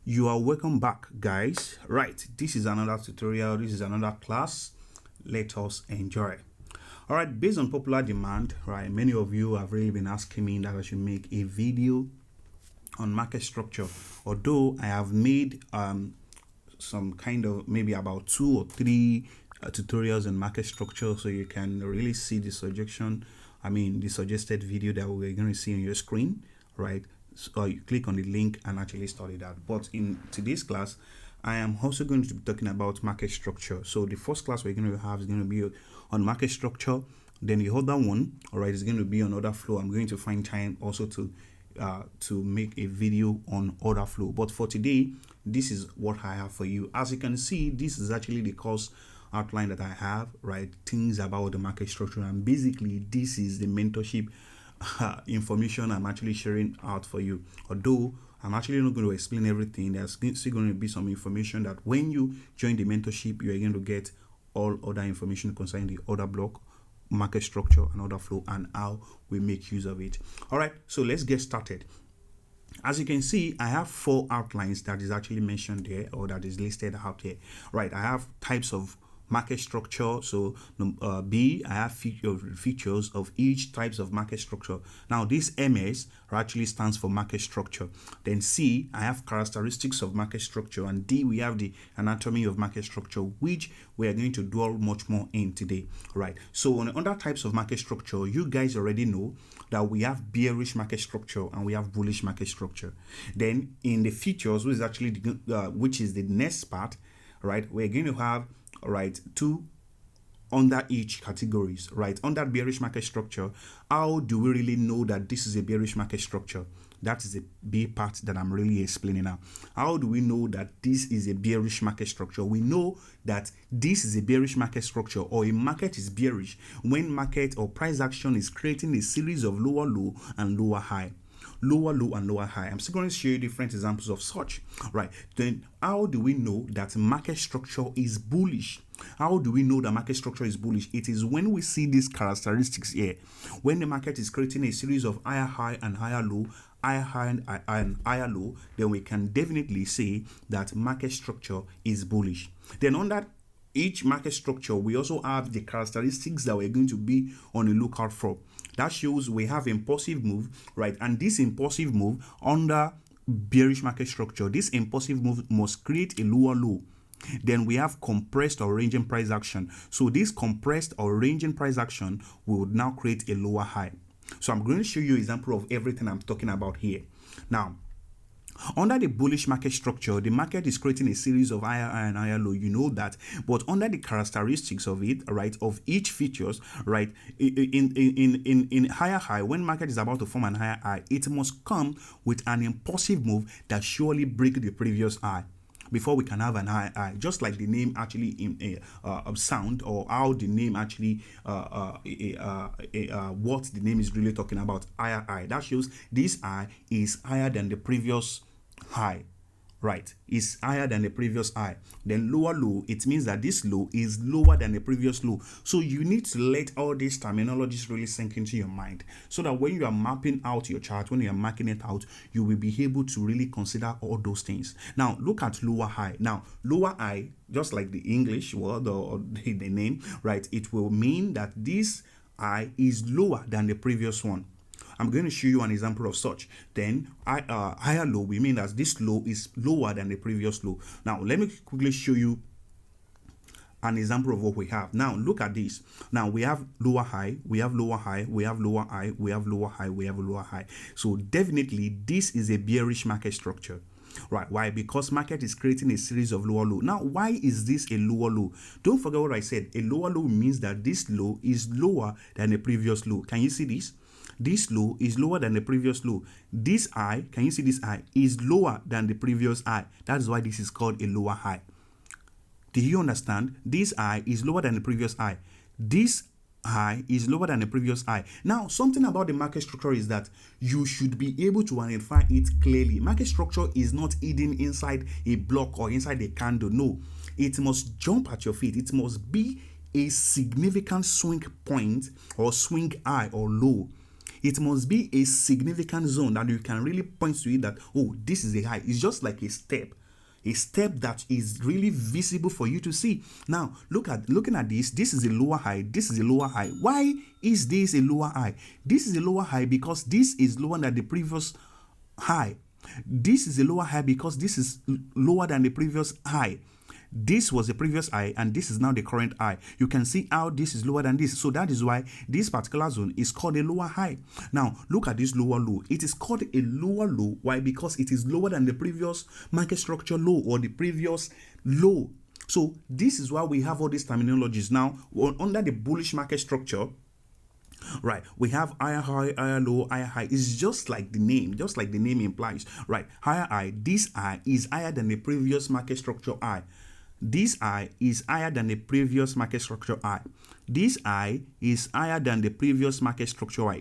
You are welcome back, guys. Right, this is another tutorial, this is another class. Let us enjoy. All right, based on popular demand, right, many of you have really been asking me that I should make a video on market structure. Although I have made some kind of maybe about 2 or 3 tutorials on market structure, so you can really see the the suggested video that we're going to see on your screen, right? So you click on the link and actually study that. But in today's class, I am also going to be talking about market structure. So the first class we're going to have is going to be on market structure. Then the other one, all right, is going to be on order flow. I'm going to find time also to make a video on order flow. But for today, this is what I have for you. As you can see, this is actually the course outline that I have, right? Things about the market structure, and basically this is the mentorship information I'm actually sharing out for you. Although I'm actually not going to explain everything, there's still going to be some information that when you join the mentorship, you are going to get all other information concerning the order block, market structure, and order flow, and how we make use of it. All right, so let's get started. As you can see, I have 4 outlines that is actually mentioned there, or that is listed out here. Right, I have types of market structure. So B, I have features of each types of market structure. Now this MS actually stands for market structure. Then C, I have characteristics of market structure, and D, we have the anatomy of market structure, which we are going to dwell much more in today. Right, so on the other types of market structure, you guys already know that we have bearish market structure and we have bullish market structure. Then in the features, which is actually which is the next part, right, we're going to have, right, 2 under each categories. Right, under bearish market structure, how do we really know that this is a bearish market structure? That is the B part that I'm really explaining now. How do we know that this is a bearish market structure? We know that this is a bearish market structure, or a market is bearish when market or price action is creating a series of lower low and lower high. Lower low and lower high. I'm still going to show you different examples of such. Right, then how do we know that market structure is bullish? How do we know that market structure is bullish? It is when we see these characteristics here. When the market is creating a series of higher high and higher low, higher high and higher low, then we can definitely say that market structure is bullish. Then on that each market structure, we also have the characteristics that we're going to be on the lookout for. That shows we have impulsive move, right? And this impulsive move under bearish market structure, this impulsive move must create a lower low. Then we have compressed or ranging price action. So this compressed or ranging price action will now create a lower high. So I'm going to show you an example of everything I'm talking about here. Now, under the bullish market structure, the market is creating a series of higher high and higher low. You know that. But under the characteristics of it, right, of each features, right, in higher high, when market is about to form an higher high, it must come with an impulsive move that surely break the previous high before we can have an high, just like the name actually in sound, or how the name actually what the name is really talking about. Higher high, that shows this high is higher than the previous high, right, is higher than the previous high. Then lower low, it means that this low is lower than the previous low. So you need to let all these terminologies really sink into your mind, so that when you are mapping out your chart, when you are marking it out, you will be able to really consider all those things. Now look at lower high. Now lower high, just like the English word or the name, right, it will mean that this high is lower than the previous one. I'm going to show you an example of such. Then higher low, we mean that this low is lower than the previous low. Now let me quickly show you an example of what we have. Now look at this. Now we have lower high, we have lower high, we have lower high, we have lower high, we have lower high. So definitely this is a bearish market structure. Right, why? Because market is creating a series of lower low. Now why is this a lower low? Don't forget what I said. A lower low means that this low is lower than the previous low. Can you see this? This low is lower than the previous low. This high, can you see this high, is lower than the previous high. That is why this is called a lower high. Do you understand? This high is lower than the previous high. This high is lower than the previous high. Now, something about the market structure is that you should be able to identify it clearly. Market structure is not hidden inside a block or inside a candle. No, it must jump at your feet. It must be a significant swing point or swing high or low. it must be a significant zone that you can really point to it that, oh, this is a high. It's just like a step that is really visible for you to see. Now, looking at this is a lower high, this is a lower high. Why is this a lower high? This is a lower high because this is lower than the previous high. This is a lower high because this is lower than the previous high. This was the previous high and this is now the current high. You can see how this is lower than this. So that is why this particular zone is called a lower high. Now, look at this lower low. It is called a lower low. Why? Because it is lower than the previous market structure low or the previous low. So this is why we have all these terminologies. Now, under the bullish market structure, right, we have higher high, higher low, higher high. It's just like the name implies, right? Higher high, this high is higher than the previous market structure high. This high is higher than the previous market structure high. This high is higher than the previous market structure high.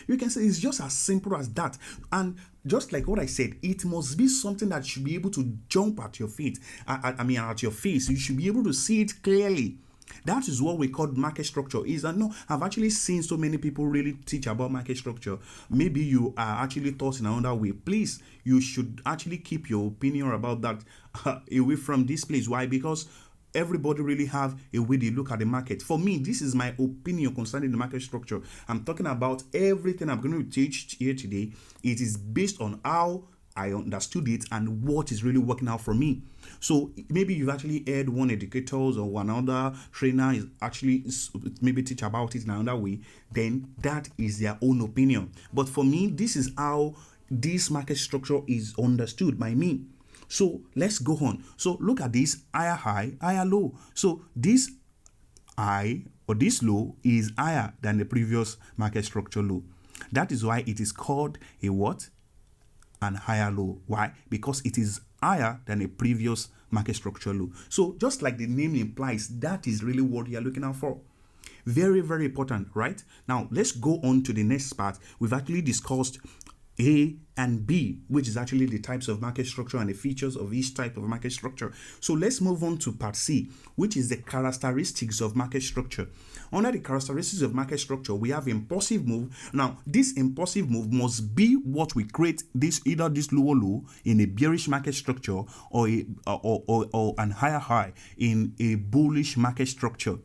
You can say it's just as simple as that. And just like what I said, it must be something that should be able to jump at your feet. At your face. You should be able to see it clearly. That is what we call market structure. I've actually seen so many people really teach about market structure. Maybe you are actually taught in another way. Please, you should actually keep your opinion about that away from this place. Why? Because everybody really have a way they look at the market. For me, this is my opinion concerning the market structure. I'm talking about everything I'm going to teach here today. It is based on how I understood it and what is really working out for me. So maybe you've actually heard one educators or another trainer is actually maybe teach about it in another way, then that is their own opinion. But for me, this is how this market structure is understood by me. So let's go on. So look at this higher high, higher low. So this high or this low is higher than the previous market structure low. That is why it is called a what? An higher low. Why? Because it is higher than a previous market structure low. So just like the name implies, that is really what you are looking out for. Very, very important, right? Now let's go on to the next part. We've actually discussed A and B, which is actually the types of market structure and the features of each type of market structure. So let's move on to part C, which is the characteristics of market structure. Under the characteristics of market structure, we have impulsive move. Now, this impulsive move must be what we create either this lower low in a bearish market structure or an higher high in a bullish market structure.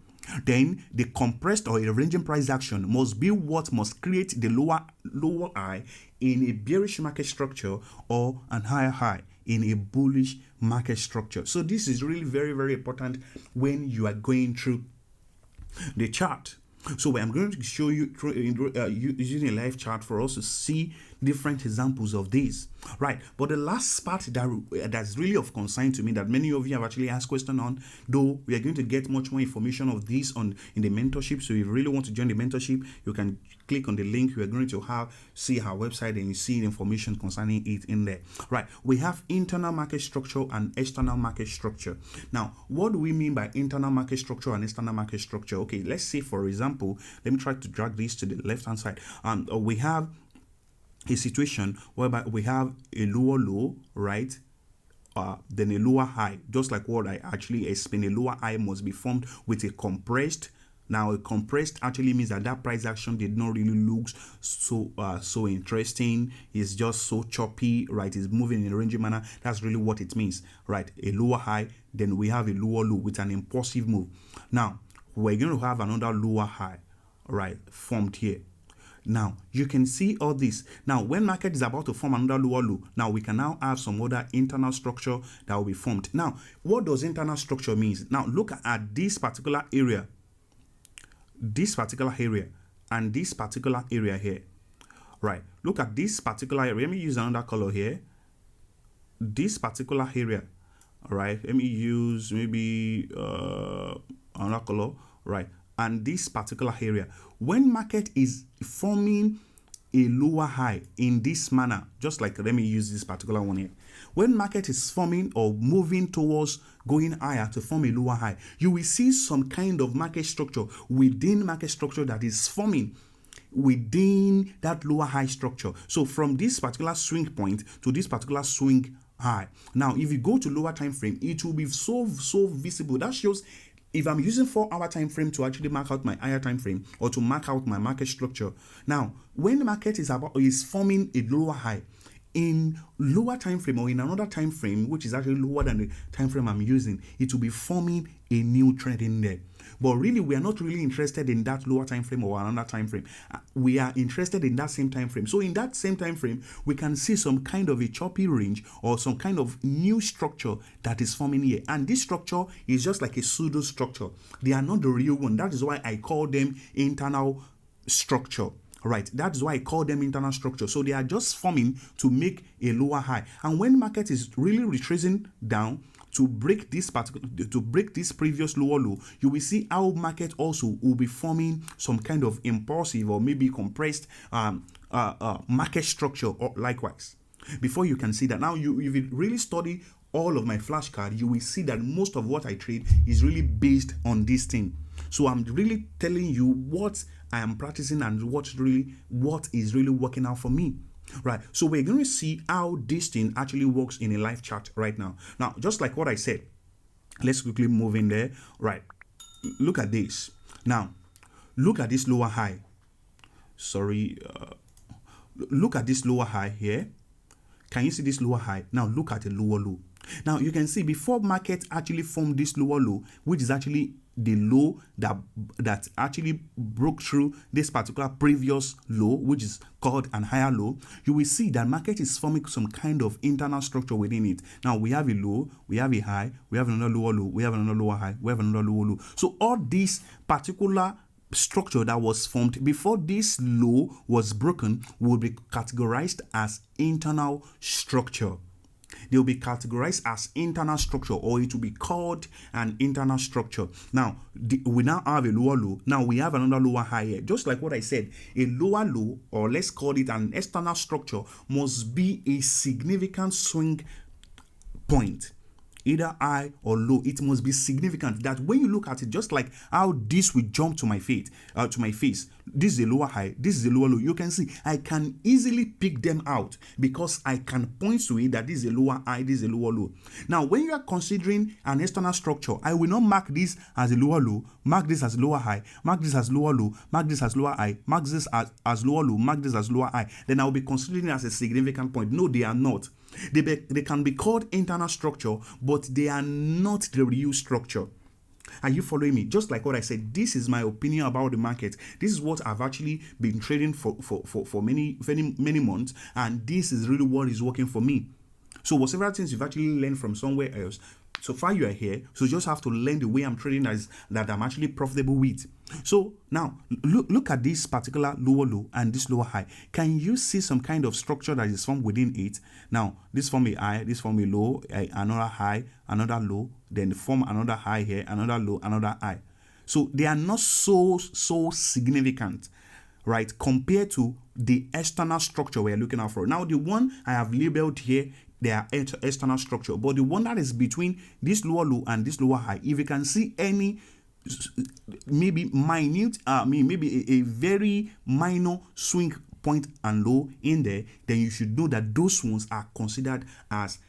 Then the compressed or a ranging price action must be what must create the lower high in a bearish market structure or an higher high in a bullish market structure. So this is really very, very important when you are going through the chart. So I'm going to show you using a live chart for us to see different examples of this, right? But the last part that's really of concern to me that many of you have actually asked questions on, though we are going to get much more information of this in the mentorship. So if you really want to join the mentorship, you can click on the link. We are going to see our website and you see information concerning it in there, right? We have internal market structure and external market structure. Now, what do we mean by internal market structure and external market structure? Okay, let's say for example, let me try to drag this to the left hand side. We have a situation whereby we have a lower low, right? Then a lower high, just like what I actually explained. A lower high must be formed with a compressed. Now, a compressed actually means that price action did not really look so interesting. It's just so choppy, right? It's moving in a ranging manner. That's really what it means, right? A lower high, then we have a lower low with an impulsive move. Now, we're going to have another lower high, right, formed here. Now, you can see all this. Now, when market is about to form another lower low, now we can now have some other internal structure that will be formed. Now, what does internal structure mean? Now, look at this particular area, and this particular area here, right? Look at this particular area. Let me use another color here. This particular area, all right? Let me use maybe another color, right? And this particular area, when market is forming a lower high in this manner, just like let me use this particular one here. When market is forming or moving towards going higher to form a lower high, you will see some kind of market structure within market structure that is forming within that lower high structure. So from this particular swing point to this particular swing high. Now, if you go to lower time frame, it will be so visible. That shows if I'm using 4-hour time frame to actually mark out my higher time frame or to mark out my market structure, now when the market is forming a lower high in lower time frame or in another time frame which is actually lower than the time frame I'm using, it will be forming a new trend in there. But really, we are not really interested in that lower time frame or another time frame. We are interested in that same time frame. So in that same time frame, we can see some kind of a choppy range or some kind of new structure that is forming here. And this structure is just like a pseudo structure. They are not the real one. That is why I call them internal structure. Right, that's why I call them internal structure. So they are just forming to make a lower high. And when market is really retracing down to break this previous lower low, you will see how market also will be forming some kind of impulsive or maybe compressed market structure or likewise. Before you can see that, now if you really study all of my flashcard, you will see that most of what I trade is really based on this thing. So I'm really telling you what I am practicing and what is really working out for me. Right, so we're going to see how this thing actually works in a live chart right now. Now, just like what I said, let's quickly move in there. Right, look at this. Now, look at this lower high. Look at this lower high here. Can you see this lower high? Now, look at the lower low. Now, you can see before market actually formed this lower low, which is actually the low that actually broke through this particular previous low, which is called an higher low, you will see that market is forming some kind of internal structure within it. Now we have a low, we have a high, we have another lower low, we have another lower high, we have another lower low. So all this particular structure that was formed before this low was broken will be categorized as internal structure. They will be categorized as internal structure, or it will be called an internal structure. Now, we now have a lower low. Now we have another lower high here. Just like what I said, a lower low, or let's call it an external structure, must be a significant swing point. Either high or low, it must be significant that when you look at it, just like how this will jump to my face, this is a lower high, this is a lower low, you can see I can easily pick them out because I can point to it that this is a lower high, this is a lower low. Now when you are considering an external structure, I will not mark this as a lower low, mark this as lower high, mark this as lower low, mark this as lower high, mark this as lower low, mark this as lower high, then I will be considering it as a significant point. No, they are not. They can be called internal structure, but they are not the real structure. Are you following me? Just like what I said, this is my opinion about the market. This is what I've actually been trading for many months, and this is really what is working for me. So whatever things you've actually learned from somewhere else, so far you are here, so you just have to learn the way I'm trading that I'm actually profitable with. So now look at this particular lower low and this lower high. Can you see some kind of structure that is formed within it? Now this form a high, this form a low, another high, another low, then form another high here, another low, another high. So they are not so significant, right, compared to the external structure we're looking out for. Now the one I have labeled here, they are external structure, but the one that is between this lower low and this lower high, if you can see any maybe minute, maybe a very minor swing point and low in there, then you should know that those ones are considered as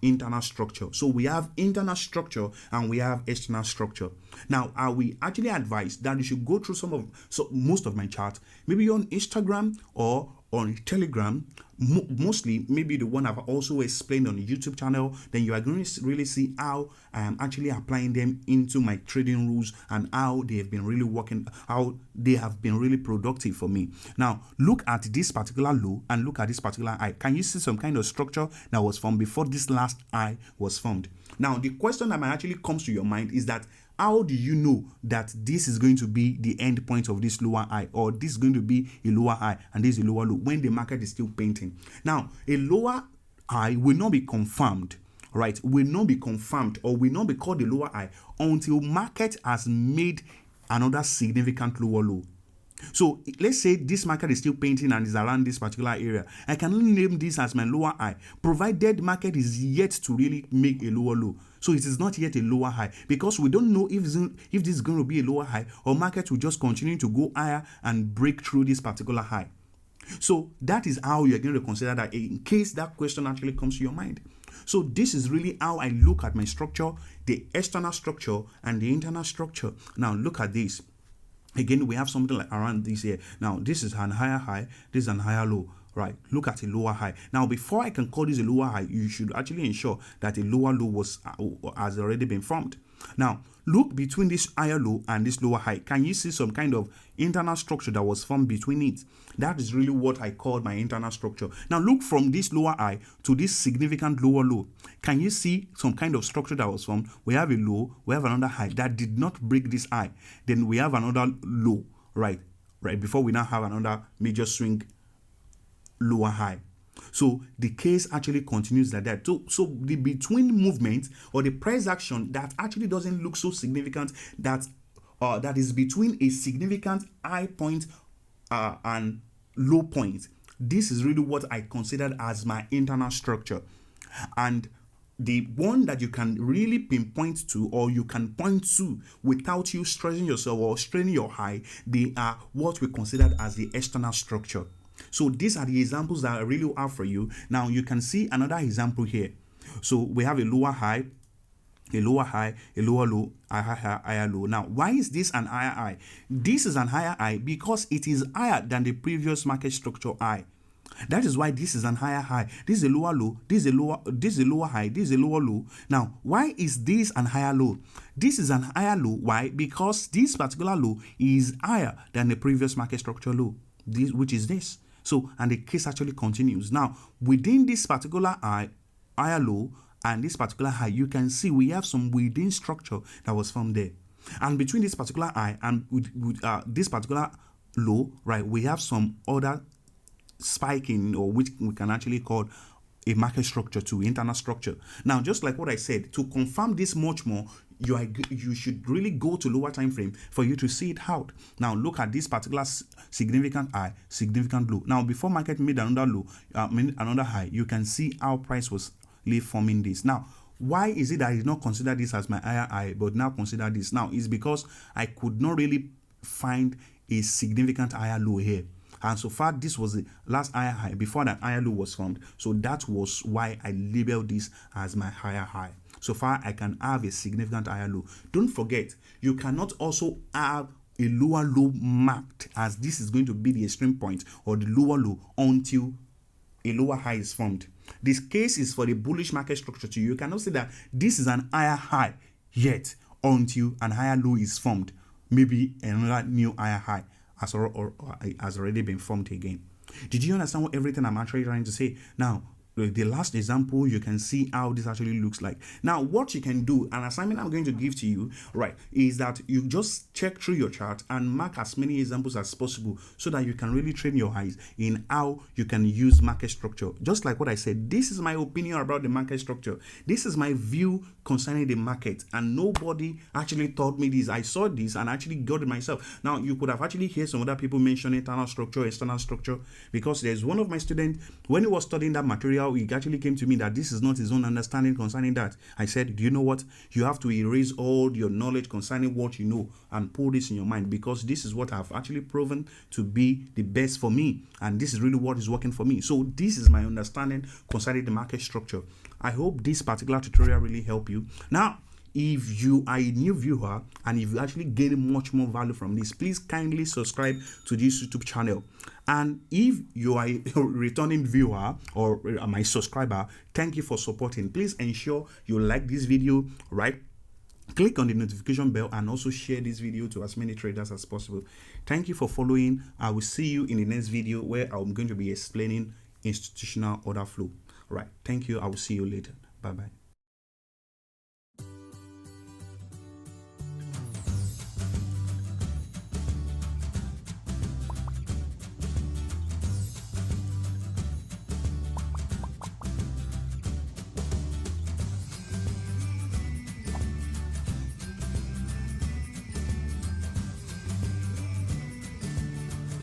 internal structure. So we have internal structure and we have external structure. Now, I will actually advise that you should go through most of my charts, maybe on Instagram or on Telegram, mostly maybe the one I've also explained on the YouTube channel. Then you are going to really see how I am actually applying them into my trading rules and how they have been really working, how they have been really productive for me. Now look at this particular low and look at this particular high. Can you see some kind of structure that was formed before this last high was formed? Now the question that might actually comes to your mind is that how do you know that this is going to be the end point of this lower high, or this is going to be a lower high and this is a lower low when the market is still painting? Now, a lower high will not be confirmed, right? Will not be confirmed or will not be called a lower high until market has made another significant lower low. So let's say this market is still painting and is around this particular area. I can only name this as my lower high, provided market is yet to really make a lower low. So it is not yet a lower high because we don't know if this is going to be a lower high or market will just continue to go higher and break through this particular high. So that is how you're going to consider that in case that question actually comes to your mind. So this is really how I look at my structure, the external structure and the internal structure. Now look at this. Again, we have something like around this here. Now this is an higher high, this is an higher low. Right, look at a lower high. Now before I can call this a lower high, you should actually ensure that a lower low has already been formed. Now look between this higher low and this lower high. Can you see some kind of internal structure that was formed between it? That is really what I call my internal structure. Now look from this lower high to this significant lower low. Can you see some kind of structure that was formed? We have a low, we have another high that did not break this high. Then we have another low, right before we now have another major swing lower high. So the case actually continues like that. So the between movement or the price action that actually doesn't look so significant, that is between a significant high point and low point. This is really what I considered as my internal structure. And the one that you can really pinpoint to, or you can point to without you stressing yourself or straining your eye, they are what we considered as the external structure. So these are the examples that I really have for you. Now you can see another example here. So we have a lower high, a lower high, a lower low, a higher low. Now why is this an higher high? This is an higher high because it is higher than the previous market structure high. That is why this is an higher high. This is a lower low. This is a lower high. This is a lower low. Now, why is this an higher low? This is an higher low. Why? Because this particular low is higher than the previous market structure low, which is this. So, and the case actually continues. Now, within this particular higher low and this particular high, you can see we have some within structure that was formed there. And between this particular high and this particular low, right, we have some other spiking, or which we can actually call a market structure to internal structure. Now, just like what I said, to confirm this much more, you should really go to lower time frame for you to see it out. Now look at this particular significant high, significant low. Now before market made another low, another high, you can see how price was forming this. Now why is it that I did not consider this as my higher high but now consider this? Now it's because I could not really find a significant higher low here. And so far, this was the last higher high before that higher low was formed. So that was why I labeled this as my higher high. So far, I can have a significant higher low. Don't forget, you cannot also have a lower low marked, as this is going to be the extreme point or the lower low until a lower high is formed. This case is for the bullish market structure too. You cannot say that this is an higher high yet until an higher low is formed. Maybe another new higher high has already been formed again. Did you understand what everything I'm actually trying to say? Now, the last example, you can see how this actually looks like. Now, what you can do, an assignment I'm going to give to you, right, is that you just check through your chart and mark as many examples as possible so that you can really train your eyes in how you can use market structure. Just like what I said, this is my opinion about the market structure. This is my view concerning the market, and nobody actually taught me this. I saw this and actually got it myself. Now, you could have actually heard some other people mention internal structure, external structure, because there's one of my students, when he was studying that material, he actually came to me that this is not his own understanding concerning that. I said, do you know what? You have to erase all your knowledge concerning what you know and put this in your mind, because this is what I've actually proven to be the best for me, and this is really what is working for me. So this is my understanding concerning the market structure. I hope this particular tutorial really helped you. Now, if you are a new viewer and if you actually gain much more value from this, please kindly subscribe to this YouTube channel. And if you are a returning viewer or my subscriber, thank you for supporting. Please ensure you like this video, right? Click on the notification bell and also share this video to as many traders as possible. Thank you for following. I will see you in the next video where I'm going to be explaining institutional order flow. Right. Thank you. I will see you later. Bye-bye.